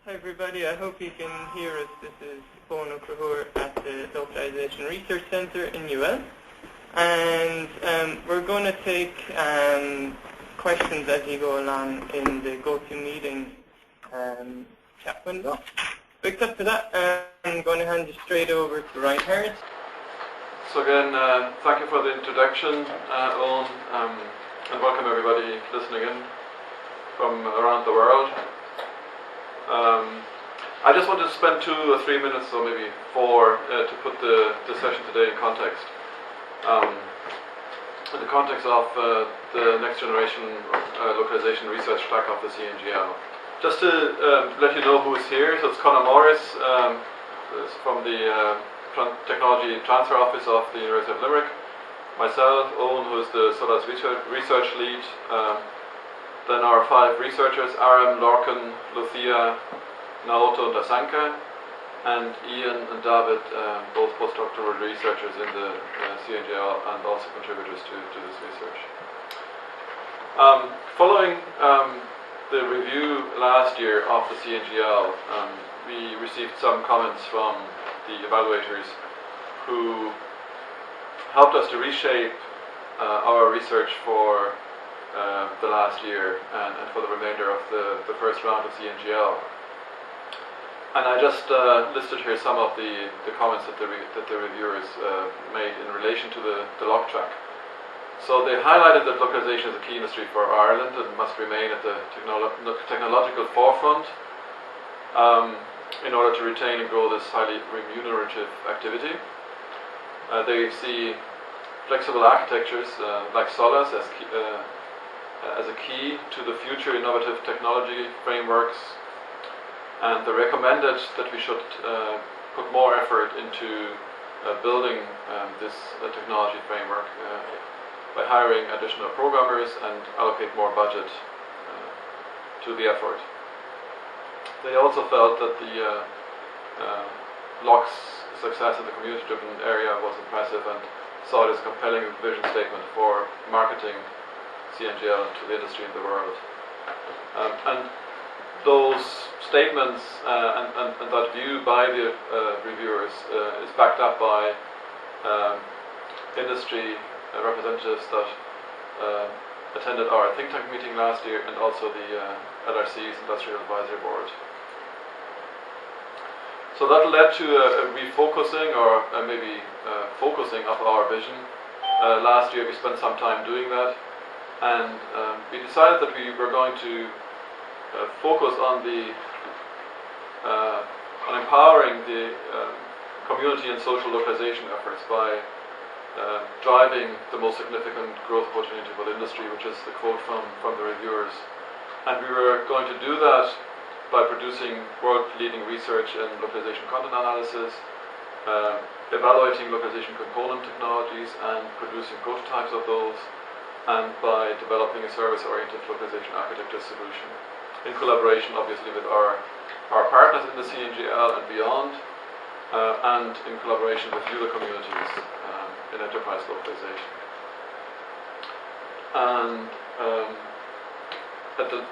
Hi everybody, I hope you can hear us. This is Bono Cahur at the Localization Research Centre in UL. And we're going to take questions as you go along in the GoToMeeting chat window. Except for that, I'm going to hand you straight over to Ryan Harris. So again, thank you for the introduction, Owen, and welcome everybody listening in from around the world. I just wanted to spend 2 or 3 minutes, or maybe 4, to put the session today in context. In the context of the next generation localization research track of the CNGL. Just to let you know who is here, so it's Conor Morris from the Technology Transfer Office of the University of Limerick. Myself, Owen, who is the Solas research lead. Then our 5 researchers, Aram, Lorcan, Lucia, Naoto, and Asanka, and Ian and David, both postdoctoral researchers in the CNGL and also contributors to this research. Following the review last year of the CNGL, we received some comments from the evaluators who helped us to reshape our research for the last year and for the remainder of the first round of CNGL. And I just listed here some of the comments that the reviewers made in relation to the lock track. So they highlighted that localization is a key industry for Ireland and must remain at the technological forefront in order to retain and grow this highly remunerative activity. They see flexible architectures like Solas as a key to the future innovative technology frameworks, and they recommended that we should put more effort into building this technology framework by hiring additional programmers and allocate more budget to the effort. They also felt that the LOC's success in the community-driven area was impressive and saw it as a compelling vision statement for marketing CNGL to the industry in the world. And those statements and that view by the reviewers is backed up by industry representatives that attended our think tank meeting last year and also the LRC's Industrial Advisory Board. So that led to a refocusing or maybe focusing of our vision. Last year we spent some time doing that. And we decided that we were going to focus on empowering the community and social localization efforts by driving the most significant growth opportunity for the industry, which is the quote from the reviewers. And we were going to do that by producing world-leading research in localization content analysis, evaluating localization component technologies and producing prototypes of those, and by developing a service-oriented localization architecture solution in collaboration, obviously, with our partners in the CNGL and beyond, and in collaboration with user communities in enterprise localization. And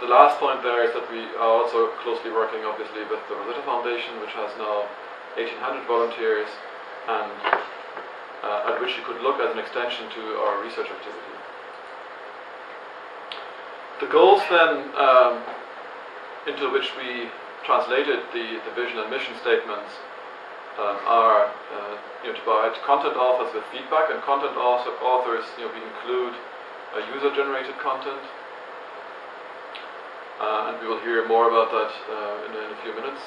the last point there is that we are also closely working, obviously, with the Rosetta Foundation, which has now 1,800 volunteers, and at which you could look as an extension to our research activity. The goals then into which we translated the vision and mission statements are to provide content authors with feedback, and content authors, we include user-generated content, and we will hear more about that in a few minutes.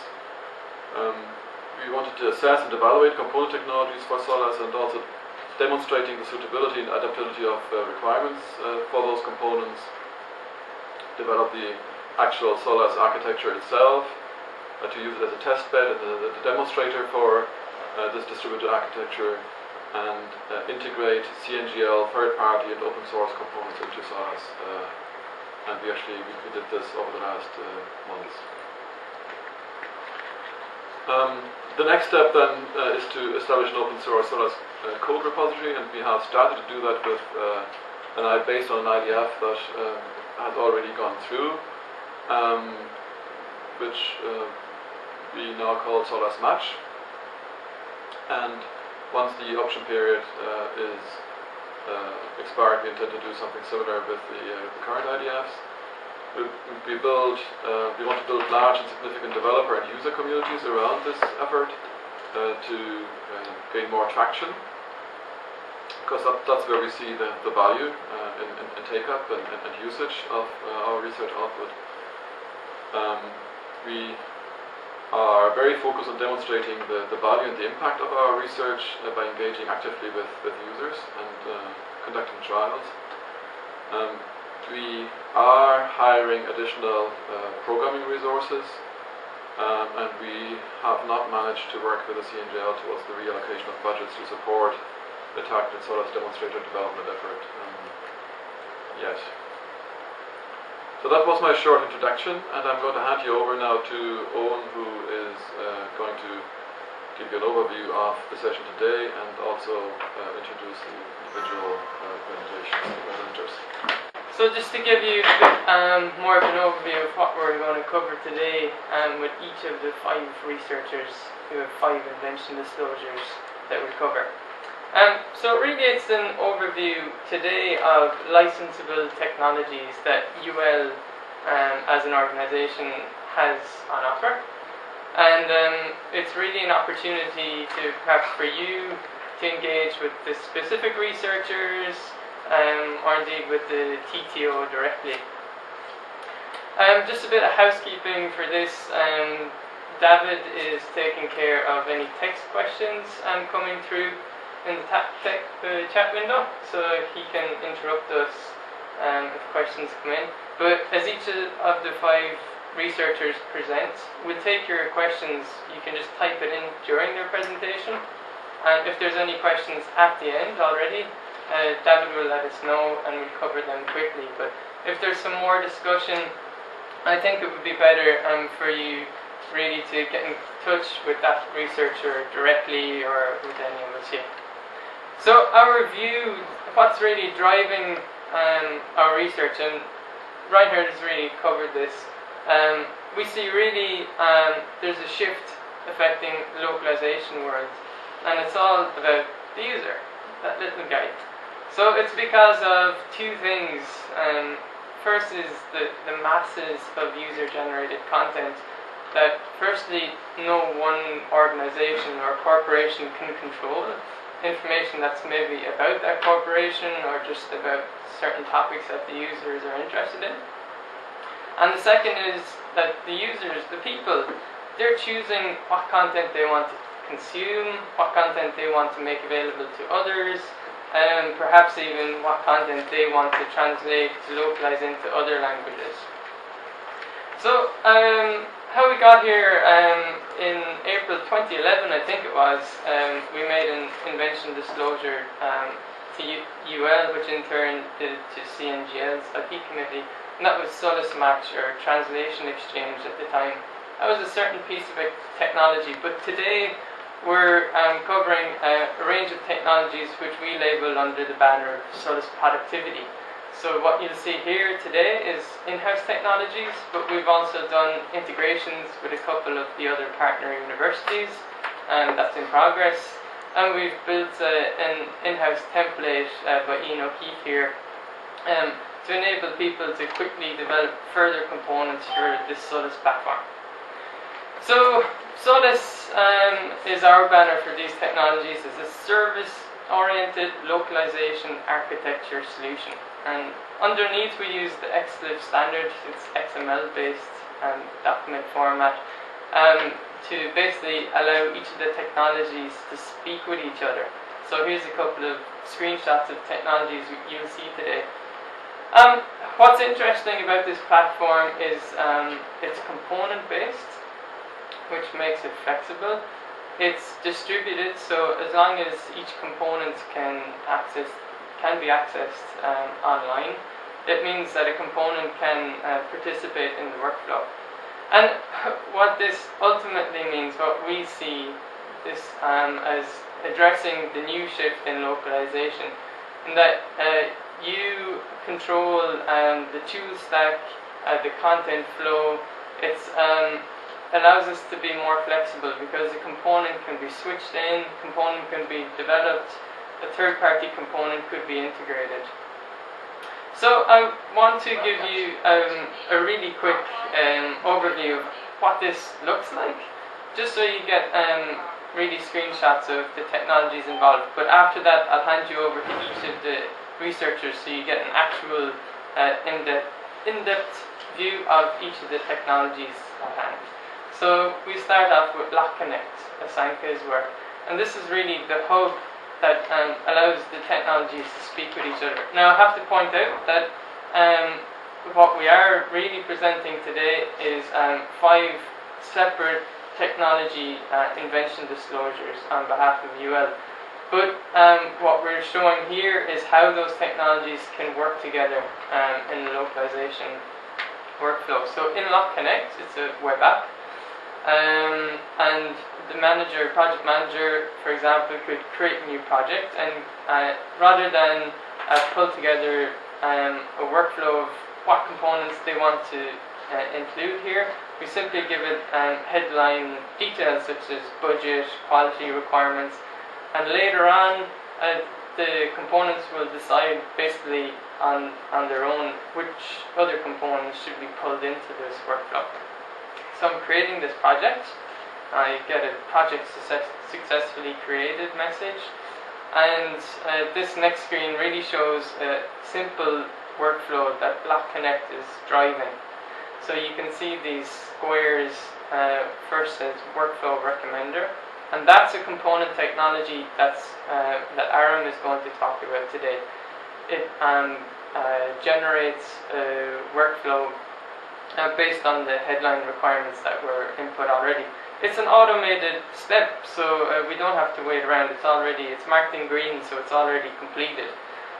We wanted to assess and evaluate component technologies for Solas and also demonstrating the suitability and adaptability of requirements for those components. Develop the actual Solas architecture itself, to use it as a test bed and a demonstrator for this distributed architecture, and integrate CNGL third-party and open source components into Solas. And we did this over the last months. The next step then is to establish an open source Solas code repository, and we have started to do that with based on an IDF that has already gone through, which we now call Solas Match. And once the option period is expired, we intend to do something similar with the current IDFs. We want to build large and significant developer and user communities around this effort to gain more traction, because that's where we see the value in take-up and usage of our research output. We are very focused on demonstrating the value and the impact of our research by engaging actively with users and conducting trials. We are hiring additional programming resources, and we have not managed to work with the CNGL towards the reallocation of budgets to support the targeted Solas demonstrator development effort yet. So that was my short introduction, and I'm going to hand you over now to Owen, who is going to give you an overview of the session today and also introduce the individual presenters. So just to give you more of an overview of what we're going to cover today with each of the 5 researchers who have 5 invention disclosures that we cover. So really it's an overview today of licensable technologies that UL as an organisation has on offer. And it's really an opportunity to perhaps for you to engage with the specific researchers or indeed with the TTO directly. Just a bit of housekeeping for this. David is taking care of any text questions coming through in the chat window, so he can interrupt us if questions come in. But as each of the 5 researchers presents, we'll take your questions. You can just type it in during their presentation, and if there's any questions at the end already, David will let us know and we'll cover them quickly. But if there's some more discussion, I think it would be better for you really to get in touch with that researcher directly or with any of us here. So our view, what's really driving our research, and Reinhard has really covered this, we see really there's a shift affecting the localization world, and it's all about the user, that little guy. So it's because of 2 things. First is the masses of user-generated content that firstly no one organization or corporation can control. Information that's maybe about that corporation or just about certain topics that the users are interested in. And the second is that the users, the people, they're choosing what content they want to consume, what content they want to make available to others, and perhaps even what content they want to translate to localize into other languages. So how we got here, in April 2011 I think it was, we made an invention disclosure to UL, which in turn did it to CNGL's IP committee, and that was Solas Match, or Translation Exchange at the time. That was a certain piece of technology, but today we're covering a range of technologies which we label under the banner of Solas Productivity. So what you'll see here today is in-house technologies, but we've also done integrations with a couple of the other partner universities, and that's in progress. And we've built an in-house template by Ian O'Keefe here to enable people to quickly develop further components for this Solas platform. So Solas is our banner for these technologies as a service-oriented localization architecture solution. And underneath we use the XLIFF standard, it's XML-based document format, to basically allow each of the technologies to speak with each other. So here's a couple of screenshots of technologies you'll see today. What's interesting about this platform is it's component-based, which makes it flexible. It's distributed, so as long as each component can be accessed online, it means that a component can participate in the workflow. And what this ultimately means, what we see this as addressing the new shift in localization, in that you control the tool stack, the content flow. It's allows us to be more flexible because a component can be switched in, component can be developed, a third-party component could be integrated. So I want to give you a really quick overview of what this looks like, just so you get really screenshots of the technologies involved. But after that, I'll hand you over to each of the researchers so you get an actual in-depth view of each of the technologies at hand. So we start off with LocConnect, Asanka's work, and this is really the hub that allows the technologies to speak with each other. Now I have to point out that what we are really presenting today is 5 separate technology invention disclosures on behalf of UL. But what we're showing here is how those technologies can work together in the localization workflow. So in LocConnect, it's a web app, and the project manager, for example, could create a new project, and rather than pull together a workflow of what components they want to include here, we simply give it headline details such as budget, quality requirements, and later on the components will decide basically on their own which other components should be pulled into this workflow. So I'm creating this project. I get a project successfully created message, and this next screen really shows a simple workflow that LocConnect is driving. So you can see these squares. First says workflow recommender, and that's a component technology that Aram is going to talk about today. It generates a workflow based on the headline requirements that were input already. It's an automated step, so we don't have to wait around. It's marked in green, so it's already completed.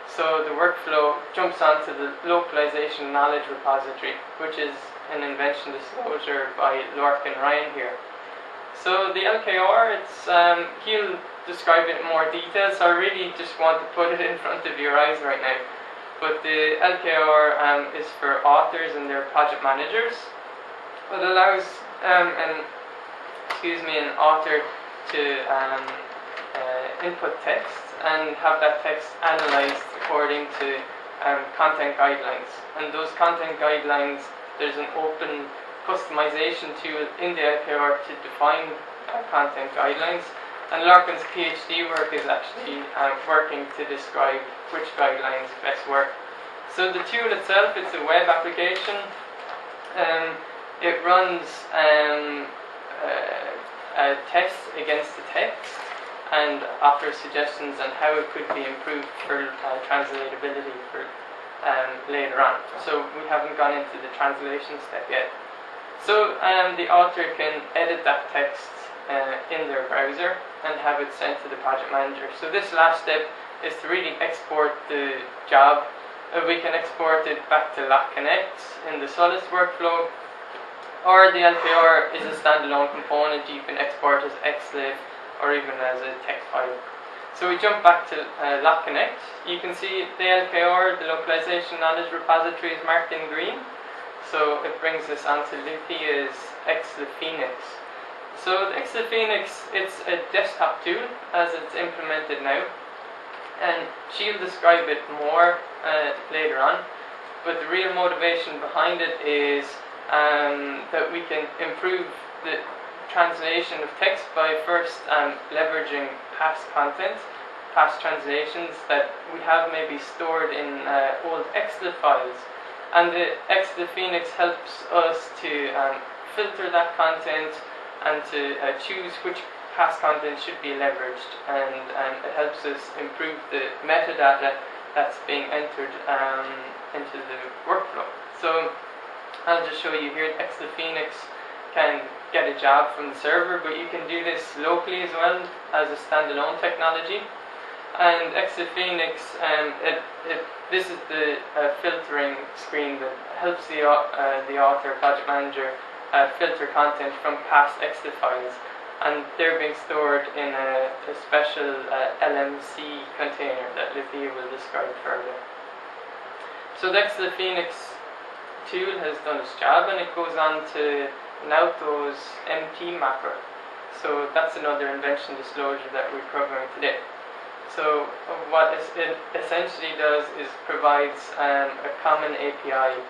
So the workflow jumps onto the localization knowledge repository, which is an invention disclosure by Lork and Ryan here. So the LKR, he'll describe it in more detail, so I really just want to put it in front of your eyes right now. But the LKR is for authors and their project managers. It allows an author to input text and have that text analyzed according to content guidelines. And those content guidelines, there's an open customization tool in the LKR to define content guidelines. And Larkin's PhD work is actually working to describe which guidelines best work. So the tool itself, it's a web application. It runs tests against the text and offers suggestions on how it could be improved for translatability for later on. So we haven't gone into the translation step yet. So the author can edit that text in their browser and have it sent to the project manager. So this last step is to really export the job. We can export it back to LocConnect in the Solas workflow, or the LKR is a standalone component. You can export as XLIFF or even as a text file. So we jump back to LocConnect. You can see the LKR, the localization knowledge repository, is marked in green. So it brings us onto Lithia's XLIFF Phoenix. So the XLIFF Phoenix, it's a desktop tool as it's implemented now, and she'll describe it more later on. But the real motivation behind it is that we can improve the translation of text by first leveraging past content, past translations that we have maybe stored in old XLIFF files. And the XLIFF Phoenix helps us to filter that content and to choose which past content should be leveraged, and it helps us improve the metadata that's being entered into the workflow. So I'll just show you here. XLIFF Phoenix can get a job from the server, but you can do this locally as well as a standalone technology. And XLIFF Phoenix, this is the filtering screen that helps the author, project manager, filter content from past XLIFF files, and they're being stored in a special LMC container that Lithia will describe further. So the XLIFF Phoenix tool has done its job, and it goes on to Nauto's MT mapper. So that's another invention disclosure that we're covering today. So what it essentially does is provides a common API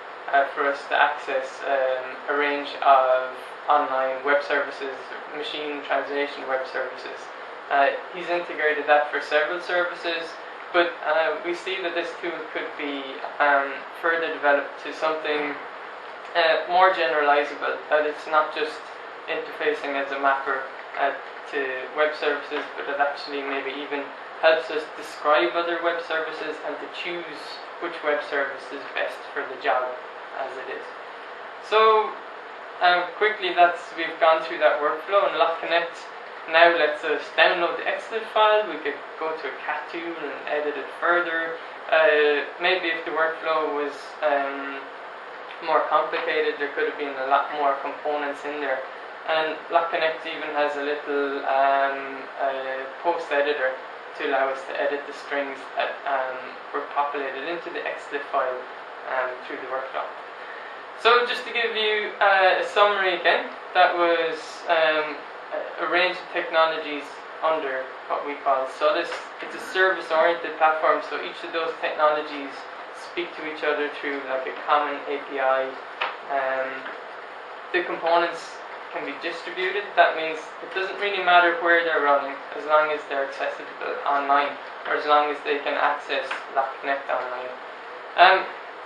for us to access a range of online web services, machine translation web services. He's integrated that for several services, but we see that this tool could be further developed to something more generalizable, that it's not just interfacing as a mapper to web services, but it actually maybe even helps us describe other web services and to choose which web service is best for the job as it is. So quickly, we've gone through that workflow, and LocConnect now lets us download the XLIFF file. We could go to a cat tool and edit it further. Maybe if the workflow was more complicated, there could have been a lot more components in there. And LocConnect even has a little post editor to allow us to edit the strings that were populated into the XLIFF file through the workflow. So just to give you a summary again, that was a range of technologies under what we call Solas. It's a service-oriented platform, so each of those technologies speak to each other through like a common API. The components can be distributed. That means it doesn't really matter where they're running, as long as they're accessible online, or as long as they can access LocConnect online.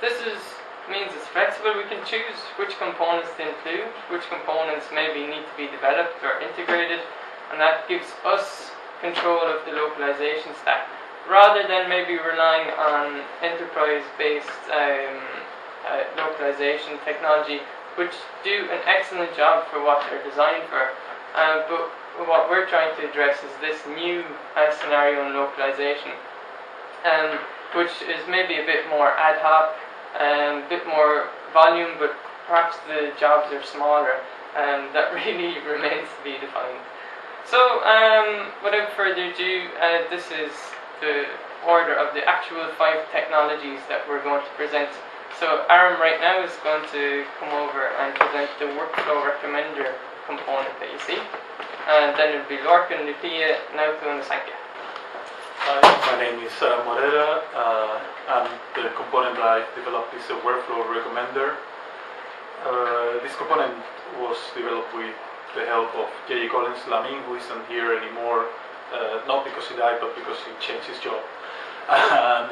This means it's flexible. We can choose which components to include, which components maybe need to be developed or integrated, and that gives us control of the localization stack, rather than maybe relying on enterprise-based localization technology, which do an excellent job for what they're designed for. But what we're trying to address is this new scenario in localization, which is maybe a bit more ad hoc, a bit more volume, but perhaps the jobs are smaller. That really remains to be defined. So, without further ado, this is the order of the actual 5 technologies that we're going to present. So Aram right now is going to come over and present the workflow recommender component that you see. And then it'll be Lorca, Lucia, Nauto, and Sankhya. Hi, my name is Aram Morera, and the component that I developed is a workflow recommender. This component was developed with the help of J. Collins Lamin, who isn't here anymore, not because he died, but because he changed his job.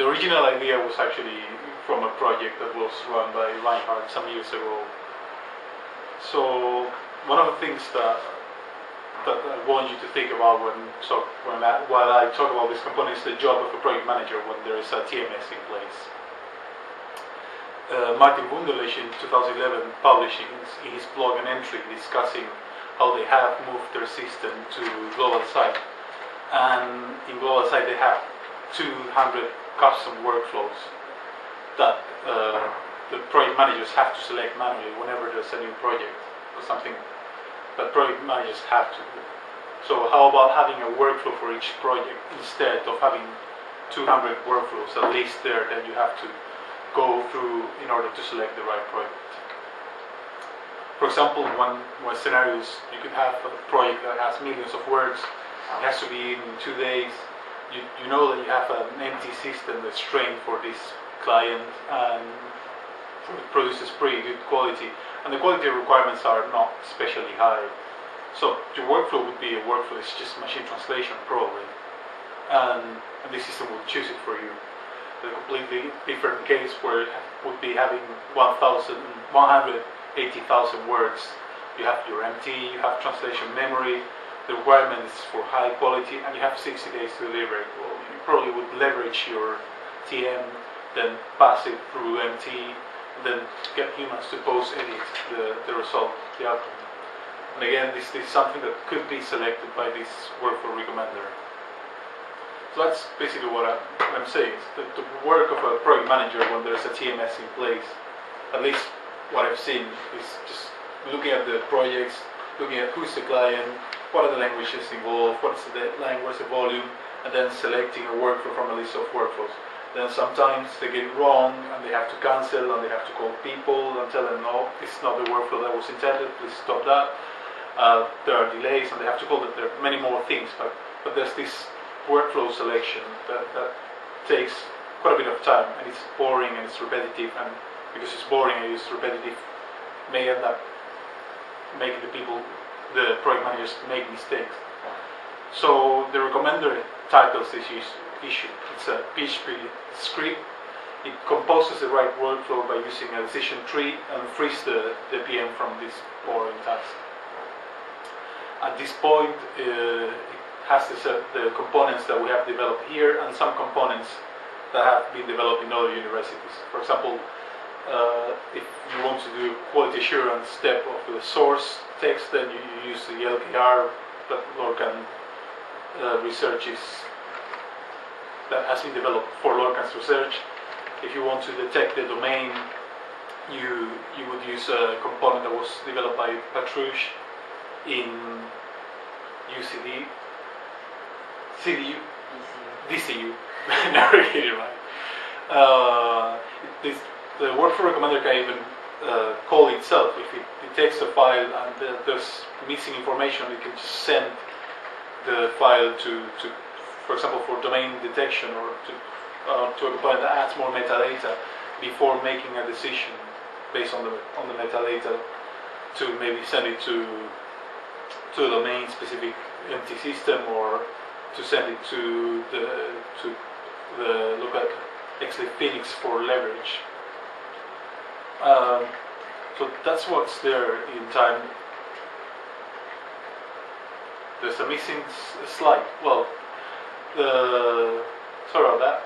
The original idea was actually from a project that was run by Reinhardt some years ago. So one of the things that I want you to think about while I talk about this component is the job of a project manager when there is a TMS in place. Martin Wunderlich in 2011 published in his blog an entry discussing how they have moved their system to Global Site. And in Global Site they have 200 custom workflows that the project managers have to select manually whenever there's a new project or something that project managers have to do. So how about having a workflow for each project instead of having 200 workflows at least there that you have to go through in order to select the right project? For example, one scenario is you could have a project that has millions of words. It has to be in 2 days. You know that you have an empty system that's trained for this client and produces pretty good quality, and the quality requirements are not especially high. So your workflow would be a workflow, it's just machine translation probably, and the system will choose it for you. A completely different case where it would be having 180,000 words. You have your MT, you have translation memory, the requirement is for high quality, and you have 60 days to deliver it. Well, you probably would leverage your TM, then pass it through MT, and then get humans to post-edit the result, the outcome. And again, this is something that could be selected by this workflow recommender. So that's basically what I'm saying. The work of a project manager when there's a TMS in place, at least what I've seen, is just looking at the projects, looking at who's the client, what are the languages involved, what's the deadline, what's the volume, and then selecting a workflow from a list of workflows. Then sometimes they get it wrong and they have to cancel and they have to call people and tell them, no, this is not the workflow that was intended, please stop that. There are delays and they have to call them. There are many more things, but there's this workflow selection that takes quite a bit of time, and it's boring and it's repetitive, and because it's boring and it's repetitive, may end up making the project managers make mistakes. So the recommender tackles this issue. It's a PHP script. It composes the right workflow by using a decision tree and frees the PM from this boring task. At this point, it has the components that we have developed here and some components that have been developed in other universities. For example, if you want to do quality assurance step of the source text, then you use the LKR that LocConnect research that has been developed for LocConnect research. If you want to detect the domain, you would use a component that was developed by Patrouche in DCU. Never get it right. The workflow recommender can even call itself. If it detects a file and there's missing information, it can just send the file to for example, for domain detection, or to a component that adds more metadata before making a decision based on the metadata to maybe send it to a domain-specific empty system, or to send it to the local XLIFF Phoenix for leverage. So that's what's there in time. There's a missing slide. Well, sorry about that.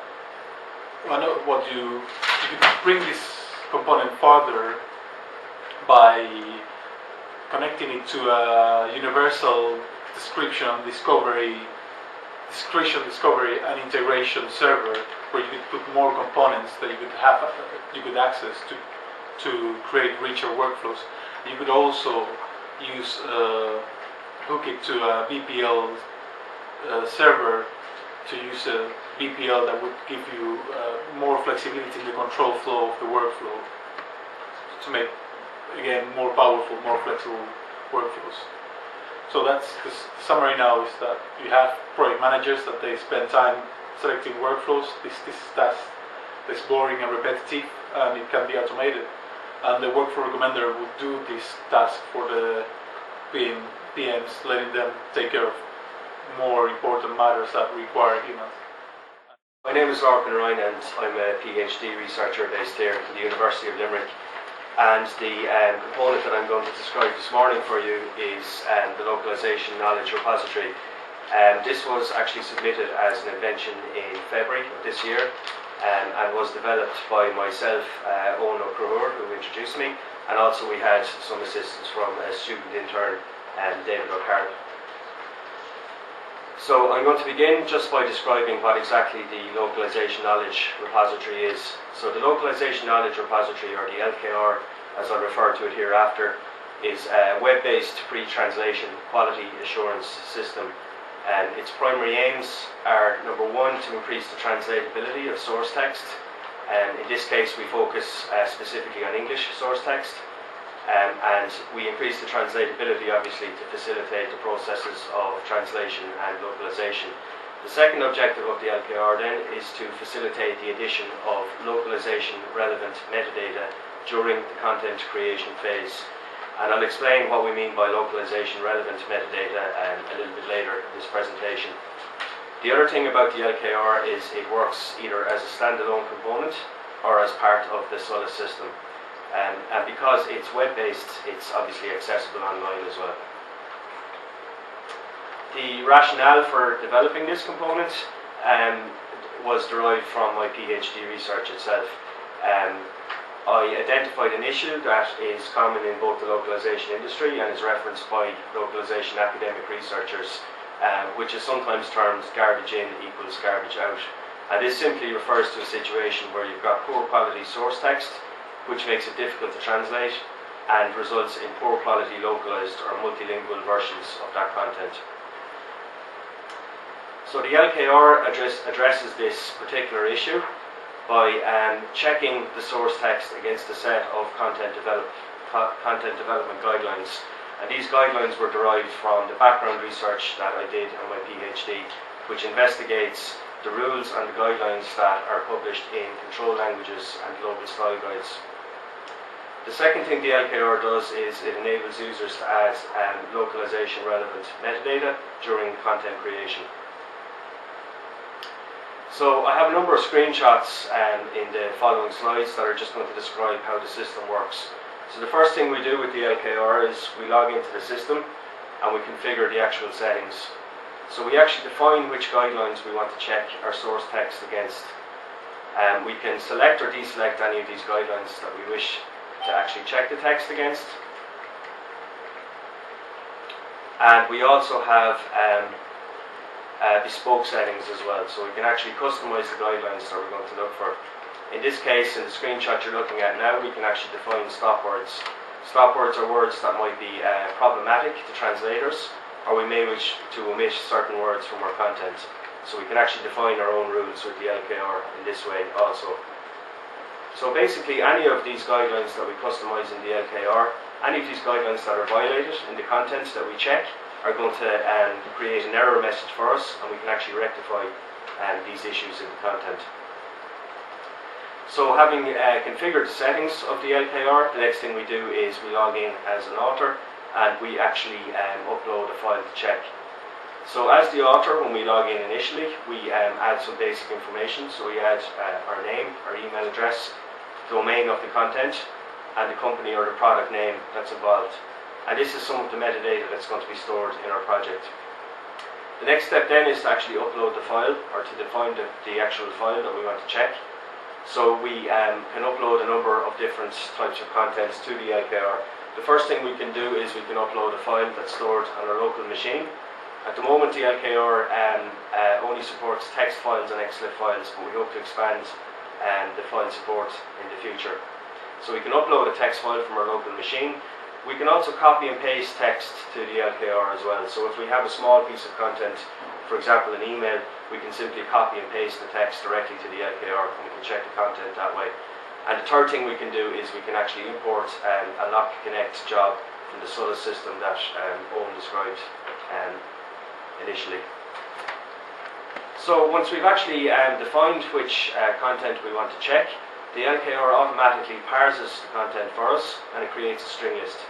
I know what you could bring this component further by connecting it to a universal description discovery and integration server, where you could put more components that you could access to create richer workflows. You could also use hook it to a BPL server to use a BPL that would give you more flexibility in the control flow of the workflow to make, again, more powerful, more flexible workflows. So that's the summary now, is that you have project managers that they spend time selecting workflows. This task is boring and repetitive, and it can be automated. And the workflow recommender would do this task for the PMs, letting them take care of more important matters that require humans. My name is Localization, and I'm a PhD researcher based here at the University of Limerick. And the component that I'm going to describe this morning for you is the Localization knowledge repository. This was actually submitted as an invention in February of this year, and was developed by myself, Owen O'Crohur, who introduced me, and also we had some assistance from a student intern, David O'Carroll. So I'm going to begin just by describing what exactly the Localization Knowledge Repository is. So the Localization Knowledge Repository, or the LKR as I'll refer to it hereafter, is a web-based pre-translation quality assurance system. Its primary aims are, number one, to increase the translatability of source text. In this case we focus specifically on English source text. And we increase the translatability, obviously, to facilitate the processes of translation and localization. The second objective of the LKR then is to facilitate the addition of localization relevant metadata during the content creation phase. And I'll explain what we mean by localization relevant metadata a little bit later in this presentation. The other thing about the LKR is it works either as a standalone component or as part of the Solas system. And because it's web-based, it's obviously accessible online as well. The rationale for developing this component was derived from my PhD research itself. I identified an issue that is common in both the localization industry and is referenced by localization academic researchers, which is sometimes termed garbage in equals garbage out. And this simply refers to a situation where you've got poor quality source text, which makes it difficult to translate and results in poor quality localized or multilingual versions of that content. So the LKR addresses this particular issue by checking the source text against a set of content development guidelines. And these guidelines were derived from the background research that I did in my PhD, which investigates the rules and the guidelines that are published in control languages and global style guides. The second thing the LKR does is it enables users to add localization relevant metadata during content creation. So I have a number of screenshots in the following slides that are just going to describe how the system works. So the first thing we do with the LKR is we log into the system and we configure the actual settings. So we actually define which guidelines we want to check our source text against. We can select or deselect any of these guidelines that we wish to actually check the text against. And we also have bespoke settings as well, so we can actually customize the guidelines that we're going to look for. In this case, in the screenshot you're looking at now, we can actually define stop words. Stop words are words that might be problematic to translators, or we may wish to omit certain words from our content. So we can actually define our own rules with the LKR in this way also. So basically any of these guidelines that we customize in the LKR, any of these guidelines that are violated in the contents that we check are going to create an error message for us, and we can actually rectify these issues in the content. So having configured the settings of the LKR, the next thing we do is we log in as an author and we actually upload a file to check. So as the author, when we log in initially, we add some basic information. So we add our name, our email address, domain of the content, and the company or the product name that's involved. And this is some of the metadata that's going to be stored in our project. The next step then is to actually upload the file, or to define the actual file that we want to check. So we can upload a number of different types of contents to the LKR. The first thing we can do is we can upload a file that's stored on our local machine. At the moment the LKR only supports text files and XLIFF files, but we hope to expand the file support in the future. So we can upload a text file from our local machine. We can also copy and paste text to the LKR as well. So if we have a small piece of content, for example an email, we can simply copy and paste the text directly to the LKR and we can check the content that way. And the third thing we can do is we can actually import a LocConnect job from the Solas system that Owen described initially. So once we've actually defined which content we want to check, the LKR automatically parses the content for us and it creates a string list.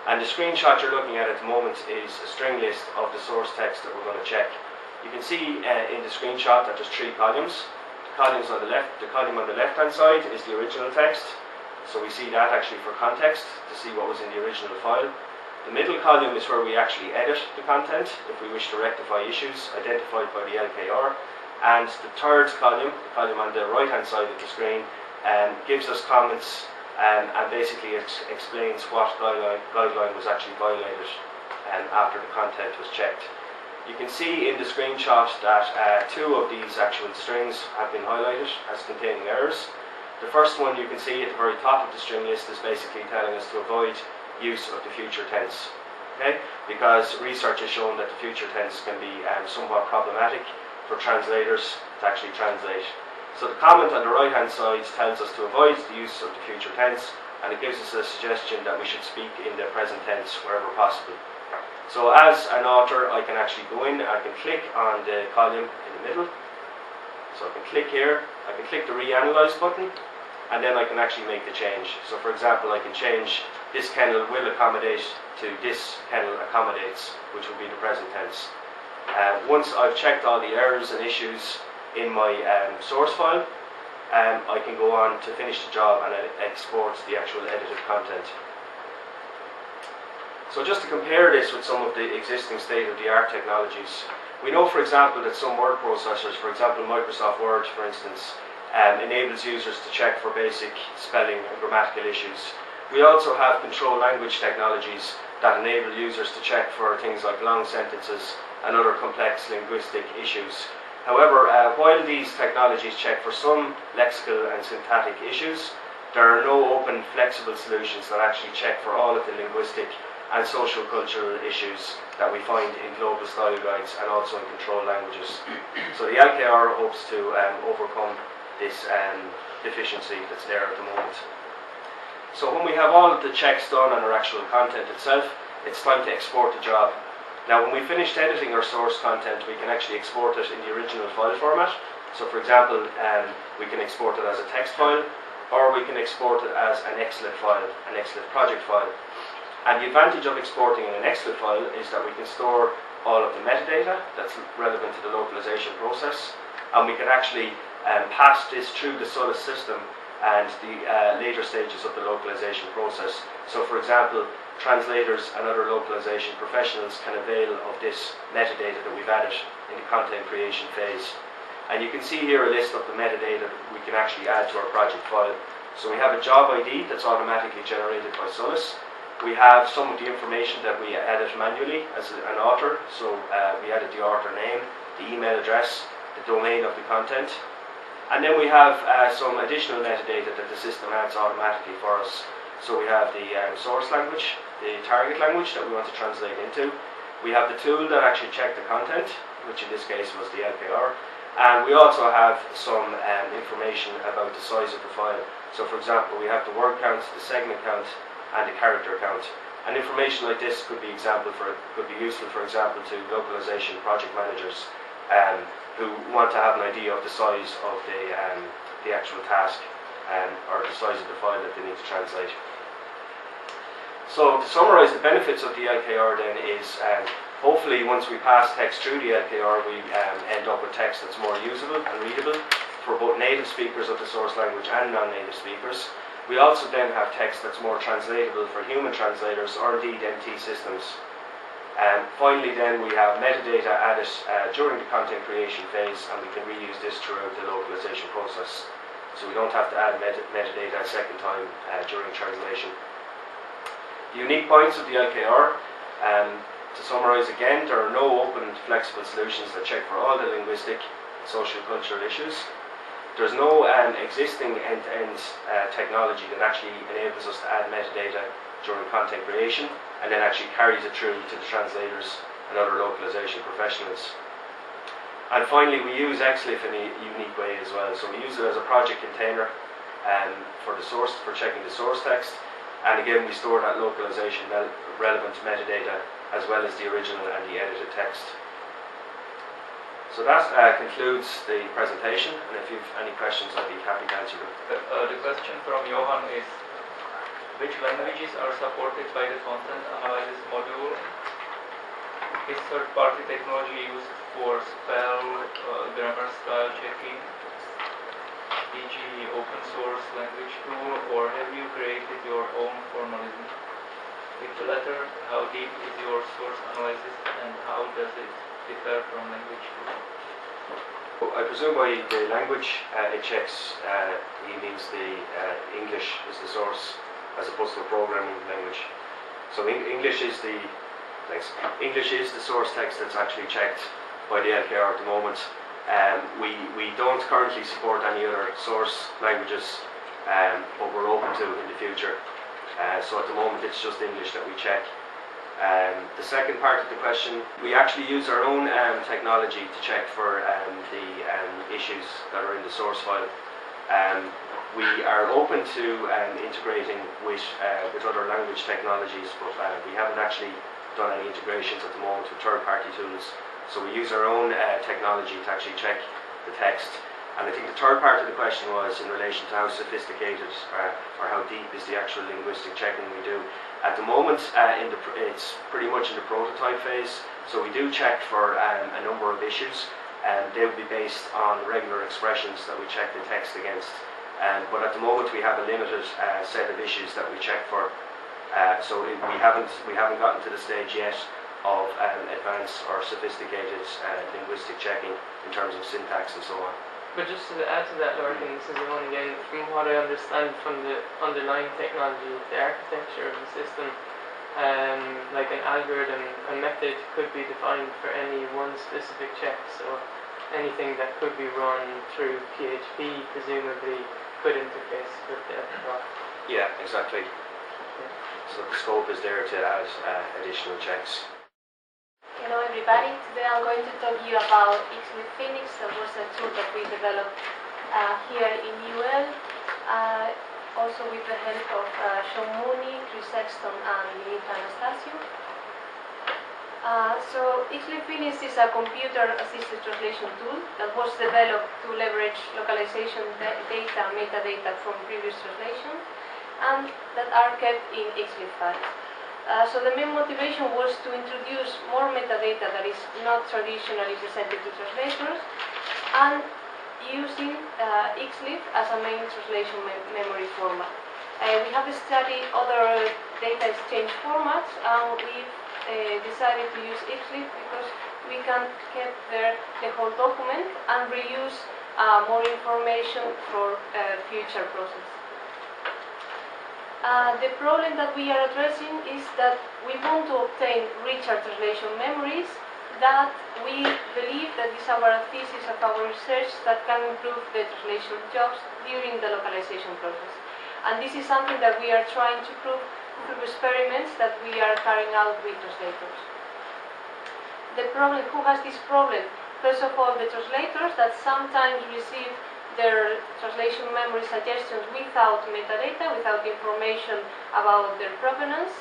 And the screenshot you're looking at the moment is a string list of the source text that we're going to check. You can see in the screenshot that there's 3 columns. The column on the left hand side is the original text, so we see that actually for context to see what was in the original file. The middle column is where we actually edit the content if we wish to rectify issues identified by the LKR, and the third column, the column on the right hand side of the screen, gives us comments and basically explains what guideline was actually violated after the content was checked. You can see in the screenshot that 2 of these actual strings have been highlighted as containing errors. The first one you can see at the very top of the string list is basically telling us to avoid use of the future tense. Okay? Because research has shown that the future tense can be somewhat problematic for translators to actually translate. So the comment on the right hand side tells us to avoid the use of the future tense, and it gives us a suggestion that we should speak in the present tense wherever possible. So as an author, I can actually go in, I can click on the column in the middle. So I can click here, I can click the reanalyze button, and then I can actually make the change. So for example, I can change this kennel will accommodate to this kennel accommodates, which will be the present tense. Once I've checked all the errors and issues in my source file, I can go on to finish the job and export the actual edited content. So just to compare this with some of the existing state-of-the-art technologies, we know for example that some word processors, for example Microsoft Word for instance, enables users to check for basic spelling and grammatical issues. We also have control language technologies that enable users to check for things like long sentences and other complex linguistic issues. However, while these technologies check for some lexical and syntactic issues, there are no open, flexible solutions that actually check for all of the linguistic and social cultural issues that we find in global style guides and also in control languages. So the LKR hopes to overcome this deficiency that's there at the moment. So when we have all of the checks done on our actual content itself, it's time to export the job. Now when we finished editing our source content, we can actually export it in the original file format. So for example, we can export it as a text file, or we can export it as an XLIFF file, an XLIFF project file. And the advantage of exporting in an XLIFF file is that we can store all of the metadata that's relevant to the localization process, and we can actually pass this through the Solas system and the later stages of the localization process. So for example, translators and other localization professionals can avail of this metadata that we've added in the content creation phase. And you can see here a list of the metadata that we can actually add to our project file. So we have a job ID that's automatically generated by Solas. We have some of the information that we edit manually as an author. So we added the author name, the email address, the domain of the content. And then we have some additional metadata that the system adds automatically for us. So we have the source language, the target language that we want to translate into. We have the tool that actually checked the content, which in this case was the LKR. And we also have some information about the size of the file. So for example, we have the word count, the segment count, and the character count. And information like this could be useful, for example, to localization project managers who want to have an idea of the size of the actual task or the size of the file that they need to translate. So to summarize the benefits of the LKR then is hopefully once we pass text through the LKR, we end up with text that's more usable and readable for both native speakers of the source language and non-native speakers. We also then have text that's more translatable for human translators or indeed MT systems. Finally then we have metadata added during the content creation phase, and we can reuse this throughout the localization process. So we don't have to add metadata a second time during translation. The unique points of the LKR, to summarise again, there are no open flexible solutions that check for all the linguistic and social cultural issues. There's no existing end-to-end technology that actually enables us to add metadata during content creation and then actually carries it through to the translators and other localization professionals. And finally, we use XLIFF in a unique way as well. So we use it as a project container for checking the source text, and again we store that localization relevant metadata as well as the original and the edited text. So that concludes the presentation, and if you have any questions, I'd be happy to answer them. The question from Johan is, which languages are supported by the content analysis module? Is third-party technology used for spell, grammar style checking, e.g. open source language tool, or have you created your own formalism? If the latter, how deep is your source analysis and how does it differ from language tool? I presume by the language it checks, he means the English is the source as opposed to a programming language. So English is the source text that's actually checked by the LKR at the moment. We don't currently support any other source languages, but we're open to in the future. So at the moment it's just English that we check. The second part of the question, we actually use our own technology to check for the issues that are in the source file. We are open to integrating with other language technologies, but we haven't actually done any integrations at the moment with third-party tools. So we use our own technology to actually check the text. And I think the third part of the question was in relation to how sophisticated or how deep is the actual linguistic checking we do. At the moment, it's pretty much in the prototype phase, so we do check for a number of issues, and they will be based on regular expressions that we check the text against. But at the moment, we have a limited set of issues that we check for. So we haven't gotten to the stage yet of advanced or sophisticated linguistic checking in terms of syntax and so on. But just to add to that, Lorcan, this is Johan again, from what I understand from the underlying technology, the architecture of the system, like an algorithm, a method could be defined for any one specific check. So anything that could be run through PHP presumably could interface with the LKR. Yeah, exactly. So the scope is there to add additional checks. Hello everybody, today I'm going to talk to you about XLIFF Phoenix. That was a tool that we developed here in UL, also with the help of Sean Mooney, Chris Sexton, and Initio Anastasio. So XLIFF Phoenix is a computer-assisted translation tool that was developed to leverage localization data and metadata from previous translations and that are kept in XLIFF files. So the main motivation was to introduce more metadata that is not traditionally presented to translators and using XLIFF as a main translation memory format. We have studied other data exchange formats and we've decided to use XLIFF because we can keep there the whole document and reuse more information for future process. The problem that we are addressing is that we want to obtain richer translation memories that we believe that is our thesis of our research that can improve the translation jobs during the localization process. And this is something that we are trying to prove through experiments that we are carrying out with translators. The problem, who has this problem? First of all, the translators that sometimes receive their translation memory suggestions without metadata, without information about their provenance,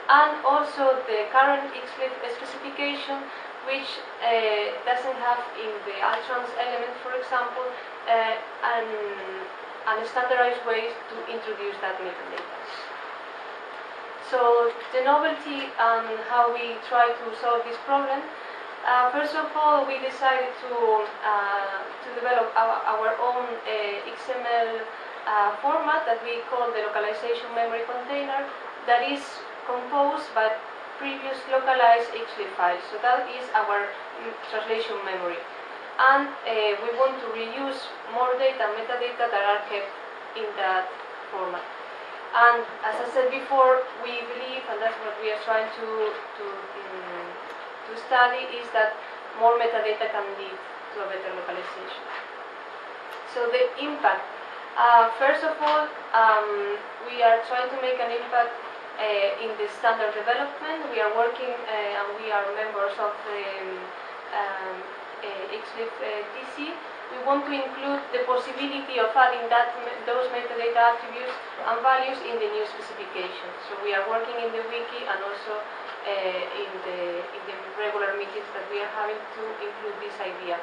and also the current XLIFF specification, which doesn't have in the Altrans element, for example, and standardized ways to introduce that metadata. So the novelty and how we try to solve this problem. First of all, we decided to develop our own XML format that we call the localization memory container that is composed by previous localized XLIFF files. So that is our translation memory. And we want to reuse more data, metadata that are kept in that format. And as I said before, we believe, and that's what we are trying to study, is that more metadata can lead to a better localization. So the impact. First of all, we are trying to make an impact in the standard development. We are working and we are members of the XLIFF TC. We want to include the possibility of adding those metadata attributes and values in the new specification. So we are working in the wiki and also in the regular meetings that we are having to include this idea.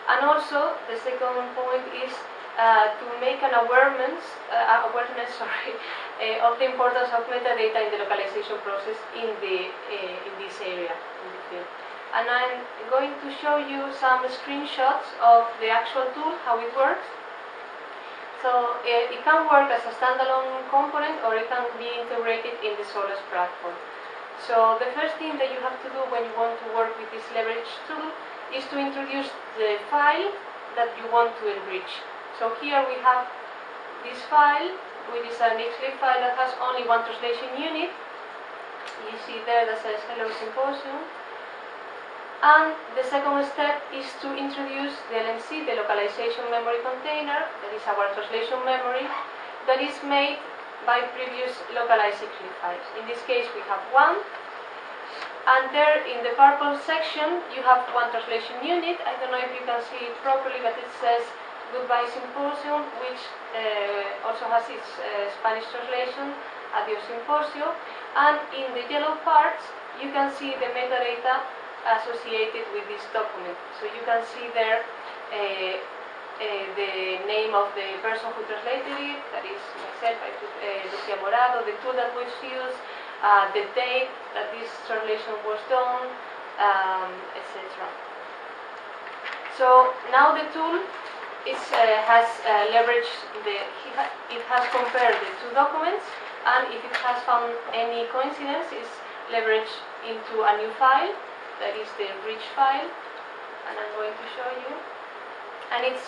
And also, the second point is to make an awareness of the importance of metadata in the localization process in this area, in the field. And I'm going to show you some screenshots of the actual tool, how it works. So it can work as a standalone component or it can be integrated in the Solas platform. So the first thing that you have to do when you want to work with this leverage tool is to introduce the file that you want to enrich. So here we have this file, which is an XLIFF file that has only one translation unit. You see there that says Hello Symposium. And the second step is to introduce the LMC, the localization memory container, that is our translation memory, that is made by previous localized XLIFF files. In this case we have one, and there in the purple section you have one translation unit. I don't know if you can see it properly, but it says Goodbye Symposium, which also has its Spanish translation, Adios Symposio, and in the yellow parts you can see the metadata associated with this document. So you can see there the name of the person who translated it, that is myself, I put Lucia Morado, the tool that was used, the date that this translation was done, etc. So now the tool has leveraged it has compared the two documents, and if it has found any coincidence, it's leveraged into a new file. That is the rich file, and I'm going to show you. And it's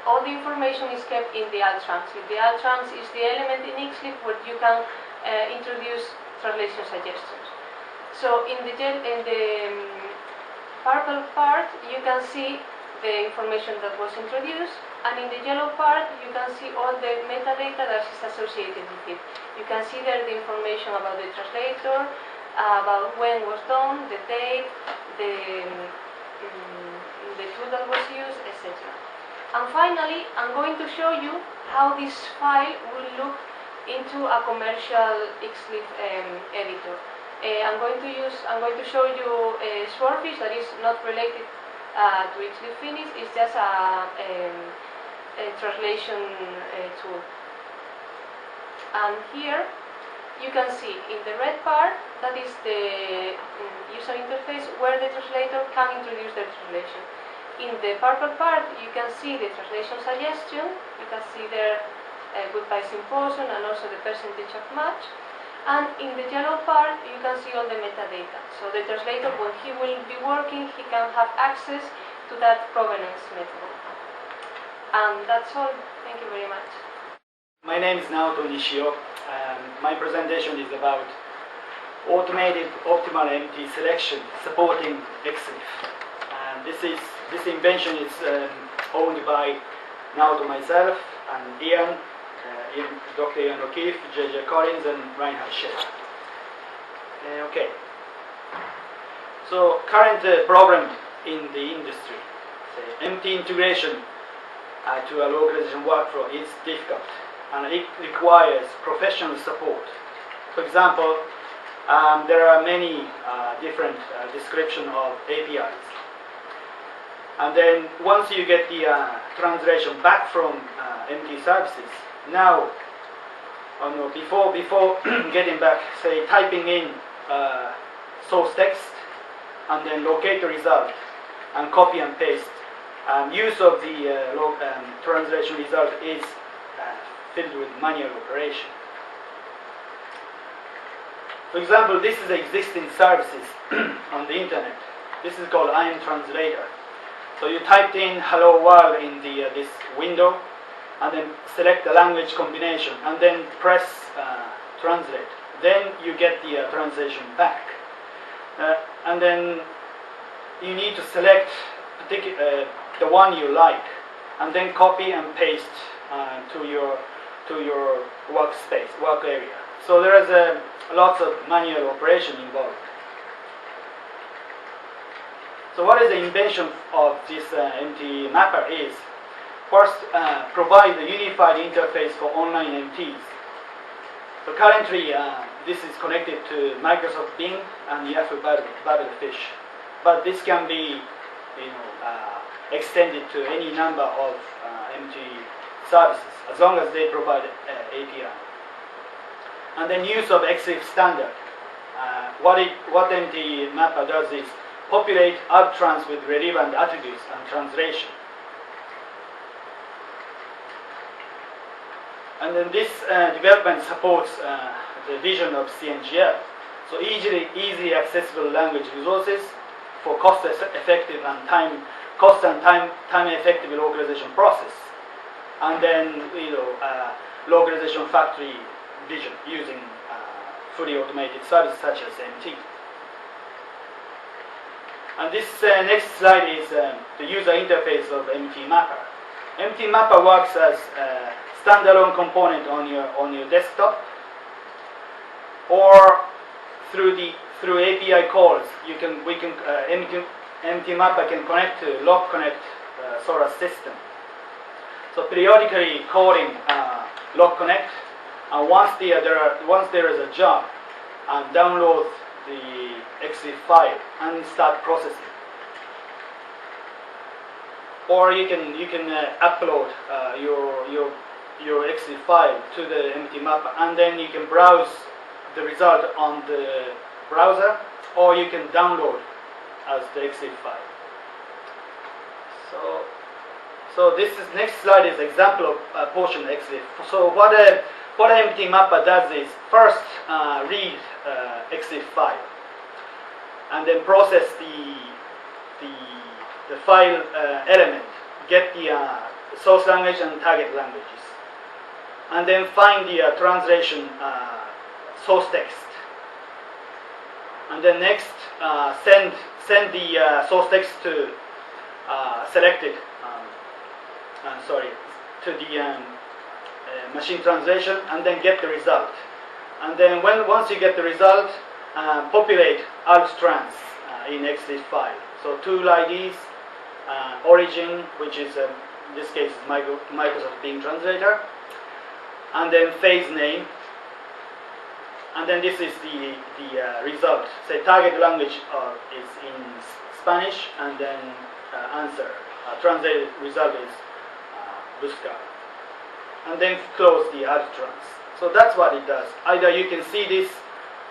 all the information is kept in the Altrans. The Altrans is the element in XLIFF where you can introduce translation suggestions. So in the purple part, you can see the information that was introduced, and in the yellow part, you can see all the metadata that is associated with it. You can see there the information about the translator, about when was done, the date, the tool that was used, etc. And finally, I'm going to show you how this file will look into a commercial XLIFF editor. I'm going to show you Swordfish that is not related to XLIFF Phoenix. It's just a translation tool. And here you can see in the red part that is the user interface where the translator can introduce the translation. In the purple part you can see the translation suggestion. You can see there goodbye symposium and also the percentage of match. And in the yellow part you can see all the metadata. So the translator, when he will be working, he can have access to that provenance method. And that's all. Thank you very much. My name is Naoto Initio. My presentation is about automated optimal MT selection supporting XLIFF. This invention is owned by Naoto, myself, and Ian, Dr. Ian O'Keefe, J.J. Collins, and Reinhard Scheller. Okay. So current problem in the industry, say, MT integration to a localization workflow is difficult, and it requires professional support. For example, there are many different descriptions of APIs. And then once you get the translation back from MT services, now, before getting back, say, typing in source text and then locate the result and copy and paste, use of the translation result is filled with manual operation. For example, this is existing services on the internet. This is called I Am Translator. So you typed in hello world in this window and then select the language combination and then press translate. Then you get the translation back. And then you need to select the one you like and then copy and paste to your workspace, work area. So there is lots of manual operation involved. So what is the invention of this MT mapper is, first, provide a unified interface for online MTs. So currently, this is connected to Microsoft Bing and Yahoo Babelfish, but this can be, extended to any number of MT services as long as they provide API. And then use of XLIFF standard. What MT mapper does is populate alt-trans with relevant attributes and translation. And then this development supports the vision of CNGL. So easily accessible language resources for cost-effective and time-effective localization process. And then localization factory vision using fully automated services such as MT. And this next slide is the user interface of MT Mapper. MT Mapper works as a standalone component on your desktop, or through API calls. MT Mapper can connect to LocConnect Solas system. So periodically calling LocConnect, and once there is a job, and download the XLIFF file and start processing. Or you can upload your XLIFF file to the MT mapper, and then you can browse the result on the browser, or you can download as the XLIFF file. So this next slide is example of a portion of XLIFF. So what MT mapper does is first read XLIFF file and then process the file element, get the source language and target languages, and then find the translation source text, and then next send the source text to selected to the machine translation, and then get the result. And then once you get the result, populate alt-trans in XLIFF file. So tool IDs, origin, which is in this case it's Microsoft Bing Translator, and then phase name, and then this is the result. Say target language is in Spanish, and then answer translated result is Busca, and then close the add trans. So that's what it does. Either you can see this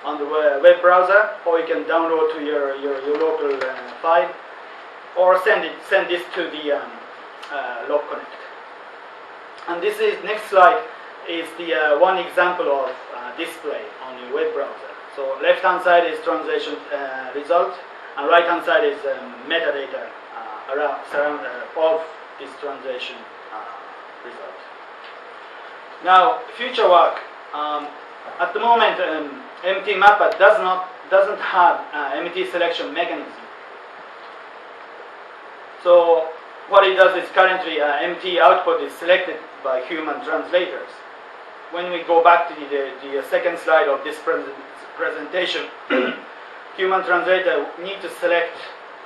on the web browser, or you can download to your local file, or send this to the LocConnect. And this is next slide is the one example of display on your web browser. So left hand side is translation result, and right hand side is metadata around of this translation result. Now future work. At the moment, MT Mapper doesn't have MT selection mechanism. So what it does is currently MT output is selected by human translators. When we go back to the second slide of this presentation, human translator need to select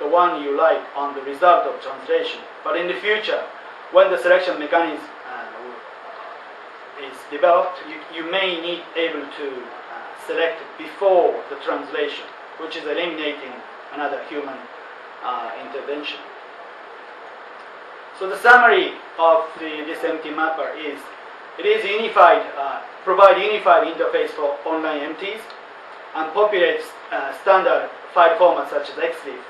the one you like on the result of translation. But in the future, when the selection mechanism is developed, you may need able to select it before the translation, which is eliminating another human intervention. So the summary of this MT Mapper is, it is unified, provide unified interface for online MTs, and populates standard file formats such as XLIFF,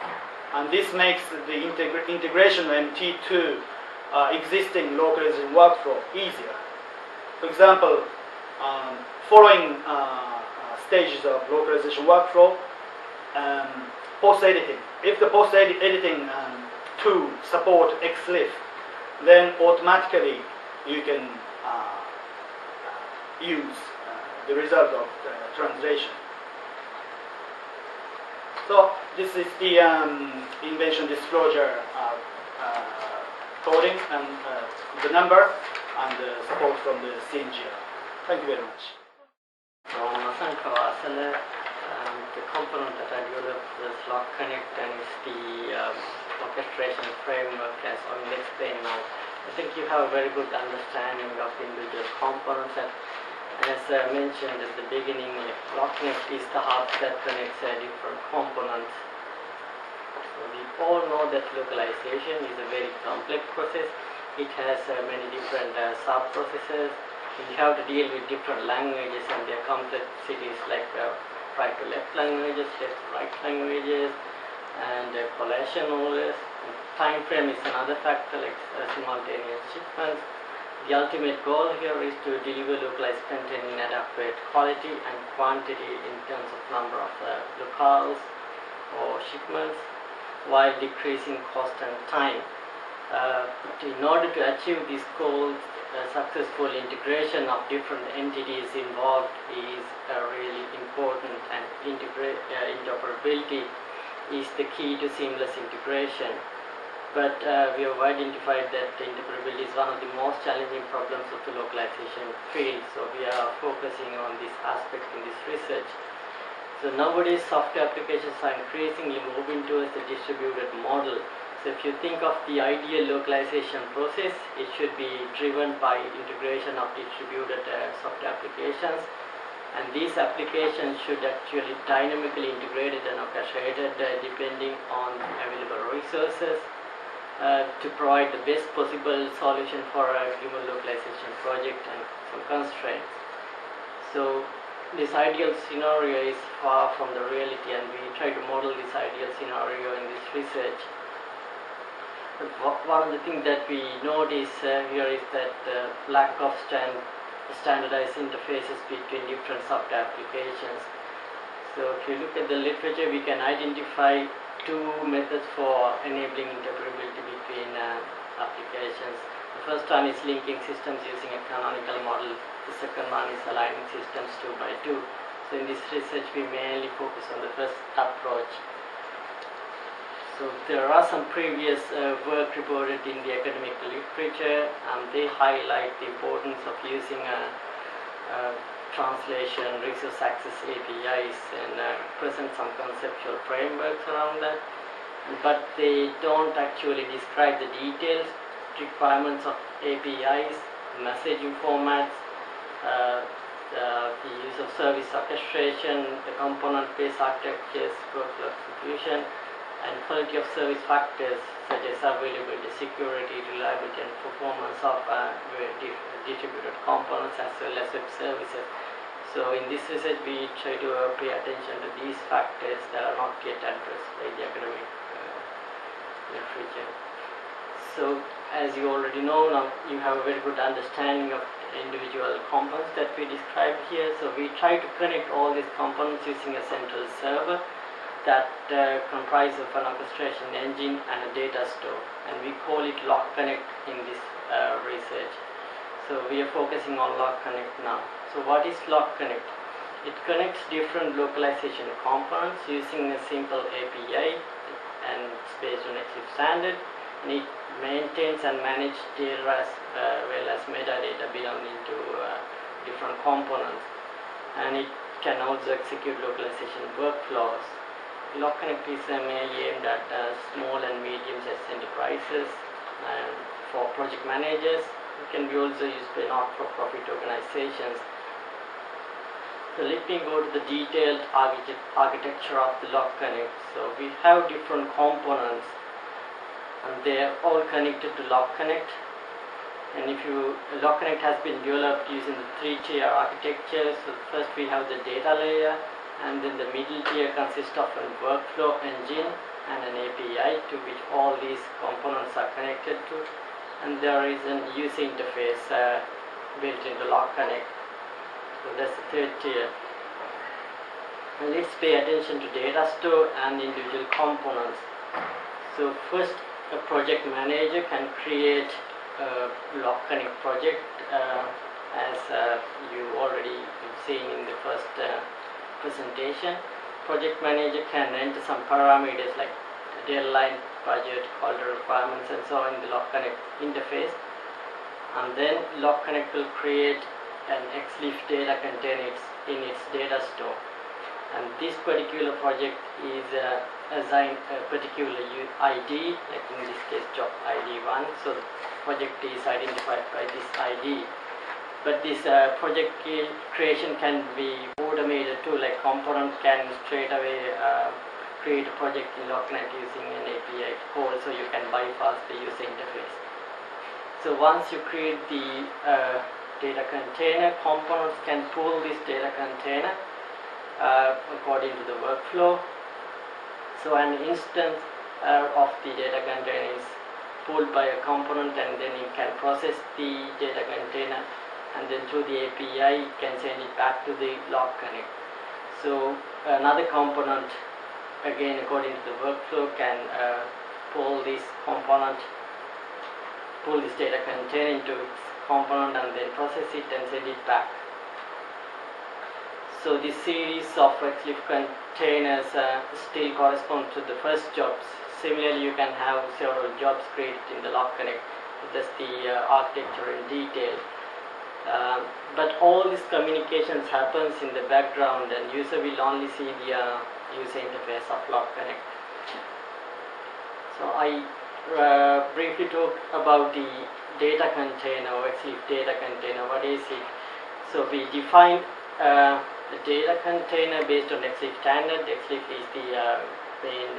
and this makes the integration of MT to existing localization workflow easier. For example, following stages of localization workflow, post-editing. If the post-editing tool support XLIFF, then automatically you can use the result of translation. So this is the invention disclosure coding and the number and the support from the CNGL. Thank you very much. The component that I developed is LocConnect, and it's the orchestration framework, as I will explain now. I think you have a very good understanding of individual components, and as I mentioned at the beginning, LocConnect is the hub that connects different components. So we all know that localization is a very complex process. It has many different sub-processes. You have to deal with different languages and their complexities, like right to left languages, left to right languages, and collation orders. Time frame is another factor, like simultaneous shipments. The ultimate goal here is to deliver localized content in adequate quality and quantity in terms of number of locales or shipments, while decreasing cost and time. In order to achieve these goals, successful integration of different entities involved is really important, and interoperability is the key to seamless integration. But we have identified that interoperability is one of the most challenging problems of the localization field, so we are focusing on this aspect in this research. So nowadays software applications are increasingly moving towards the distributed model. So if you think of the ideal localization process, it should be driven by integration of distributed software applications, and these applications should actually dynamically integrated and orchestrated depending on available resources to provide the best possible solution for a given localization project and some constraints. So this ideal scenario is far from the reality, and we try to model this ideal scenario in this research. But one of the things that we notice here is that lack of standardized interfaces between different software applications. So if you look at the literature, we can identify two methods for enabling interoperability between applications. The first one is linking systems using a canonical model. The second one is aligning systems 2 by 2. So in this research, we mainly focus on the first approach. So there are some previous work reported in the academic literature, and they highlight the importance of using translation, resource access APIs, and present some conceptual frameworks around that. But they don't actually describe the details requirements of APIs, messaging formats, the use of service orchestration, the component-based architectures, workflow execution, and quality of service factors such as availability, security, reliability, and performance of distributed components as well as web services. So in this research, we try to pay attention to these factors that are not yet addressed by the academic literature. So as you already know now, you have a very good understanding of individual components that we described here. So we try to connect all these components using a central server that comprise of an orchestration engine and a data store, and we call it LocConnect in this research. So we are focusing on LocConnect now. So what is LocConnect? It connects different localization components using a simple API, and it's based on XLIFF standard, and it maintains and manages data as well as metadata belonging to different components, and it can also execute localization workflows. LocConnect is mainly aimed at small and medium-sized enterprises and for project managers. It can be also used by not-for-profit organizations. So let me go to the detailed architecture of the LocConnect. So we have different components, and they are all connected to LocConnect. And LocConnect has been developed using the 3-tier architecture. So first we have the data layer, and then the middle tier consists of a workflow engine and an API to which all these components are connected to, and there is an user interface built into LocConnect. So that's the third tier. And let's pay attention to data store and individual components. So first, a project manager can create a LocConnect project as you already seen in the first presentation. Project manager can enter some parameters like deadline, budget, holder requirements, and so on in the LocConnect interface, and then LocConnect will create an XLIFF data container in its data store, and this particular project is assigned a particular ID, like in this case job ID 1, so the project is identified by this ID. But this project creation can be automated too, like component can straight away create a project in LocConnect using an API call, so you can bypass the user interface. So once you create the data container, components can pull this data container according to the workflow. So an instance of the data container is pulled by a component, and then you can process the data container, and then through the API you can send it back to the LocConnect. So another component, again according to the workflow, can pull this data container into its component and then process it and send it back. So this series of XLIFF containers still correspond to the first jobs. Similarly, you can have several jobs created in the LocConnect. That's the architecture in detail. But all these communications happens in the background, and user will only see the user interface of LocConnect. So I briefly talk about the data container or XLIFF data container. What is it? So we define the data container based on XLIFF standard. XLIFF is the main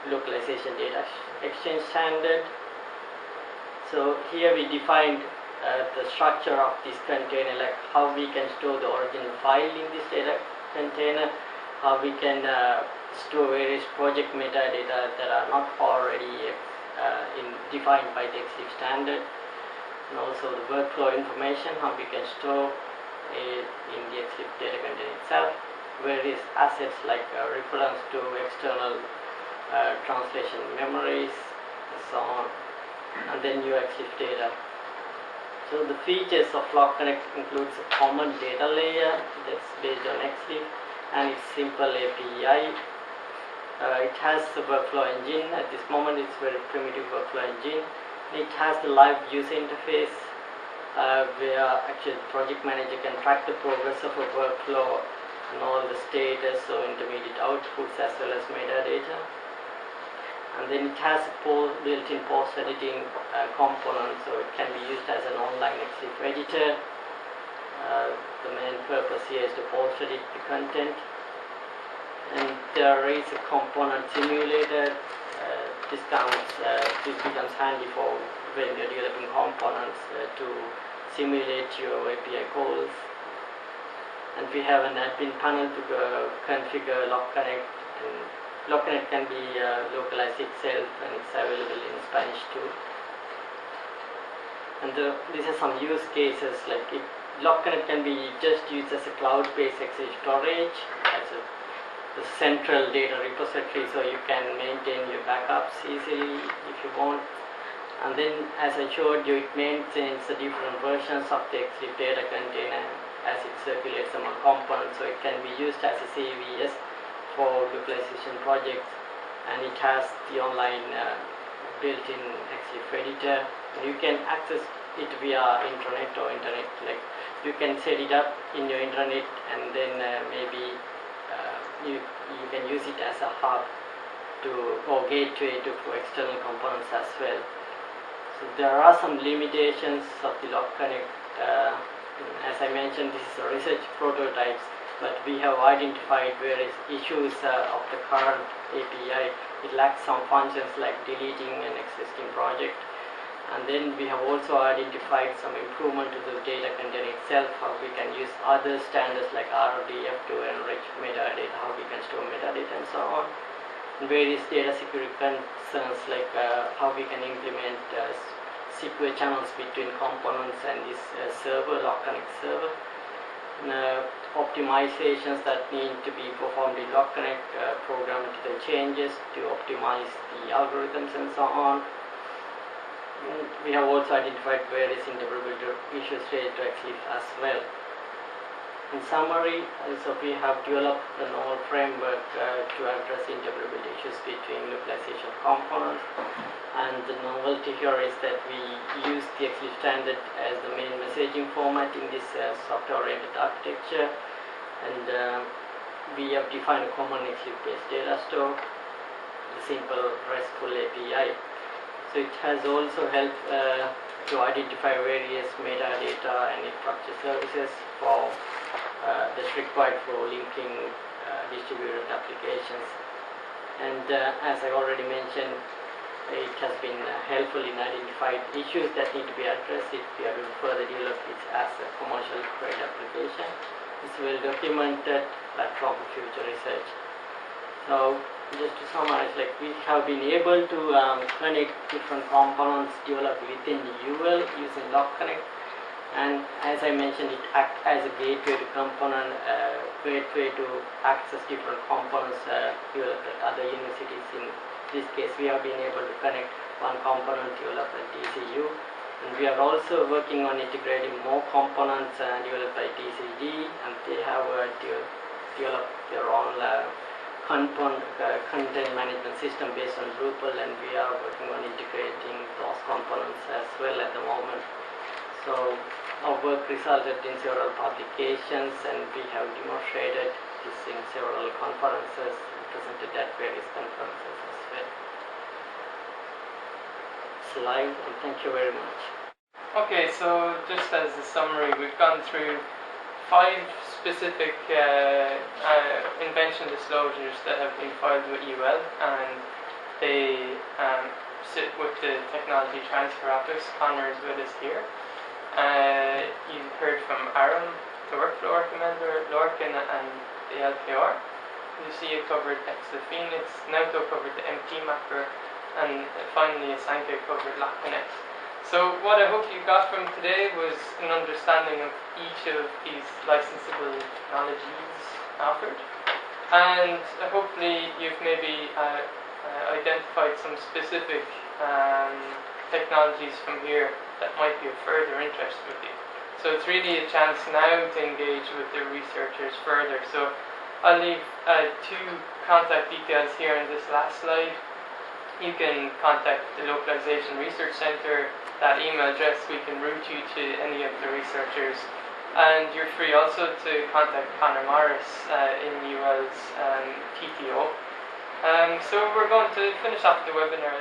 localization data exchange standard. So here we defined the structure of this container, like how we can store the original file in this data container, how we can store various project metadata that are not already defined by the XLIFF standard, and also the workflow information, how we can store it in the XLIFF data container itself, various assets like reference to external translation memories, and so on, and then your XLIFF data. So the features of LocConnect includes a common data layer that's based on XLIFF and its simple API. It has the workflow engine. At this moment it's very primitive workflow engine. It has the live user interface where actually the project manager can track the progress of a workflow and all the status, so intermediate outputs as well as metadata. and then it has a built-in post-editing component, so it can be used as an online XLIFF editor. The main purpose here is to post-edit the content, and there is a component simulator. This becomes handy for when you're developing components to simulate your API calls. And we have an admin panel to configure LocConnect, and LocConnect can be localized itself, and it's available in Spanish too. And these are some use cases, like LocConnect can be just used as a cloud-based XLIFF storage, as the central data repository, so you can maintain your backups easily if you want. And then, as I showed you, it maintains the different versions of the XLIFF data container as it circulates among components, so it can be used as a CVS for localization projects, and it has the online built-in XLIFF editor. You can access it via intranet or internet, like you can set it up in your intranet, and then maybe you can use it as a hub or gateway for external components as well. So there are some limitations of the LocConnect. As I mentioned, this is a research prototypes, but we have identified various issues of the current API. It lacks some functions like deleting an existing project. And then we have also identified some improvement to the data content itself, how we can use other standards like RDF to enrich metadata, how we can store metadata and so on. And various data security concerns like how we can implement secure channels between components and this server, LocConnect server. Optimizations that need to be performed in LocConnect, programmable changes to optimize the algorithms and so on. We have also identified various interoperability issues related to XLIFF as well. In summary, so we have developed a novel framework to address interoperability issues between localization components, and the novelty here is that we use the XLIFF standard as the main messaging format in this software-oriented architecture, and we have defined a common XLIFF-based data store, the simple RESTful API. So it has also helped to identify various metadata and infrastructure services that's required for linking distributed applications. And as I already mentioned, it has been helpful in identifying issues that need to be addressed if we are to further develop it as a commercial grade application. It's a well-documented platform for future research. So just to summarize, like we have been able to connect different components developed within UL using LocConnect, and as I mentioned, it acts as a gateway to component, gateway to access different components developed at other universities. In this case, we have been able to connect one component developed at DCU, and we are also working on integrating more components developed by DCG, and they have developed their own content management system based on Drupal, and we are working on integrating those components as well at the moment. So our work resulted in several publications, and we have demonstrated this in several conferences and presented at various conferences as well. Slide, and thank you very much. Okay, so just as a summary, we've gone through 5 specific invention disclosures that have been filed with UL, and they sit with the Technology Transfer Office. Connor is with us here. You heard from Aaron, the workflow recommender, Lorcan, and the LKR. Lucia covered XLIFF Phoenix, Nauto covered the MT mapper, and finally Asanka covered LocConnect. So what I hope you got from today was an understanding of each of these licensable technologies offered, and hopefully you've maybe identified some specific technologies from here that might be of further interest with you. So it's really a chance now to engage with the researchers further. So I'll leave 2 contact details here in this last slide. You can contact the Localization Research Center. That email address, we can route you to any of the researchers. And you're free also to contact Connor Morris in UL's TTO. So we're going to finish off the webinar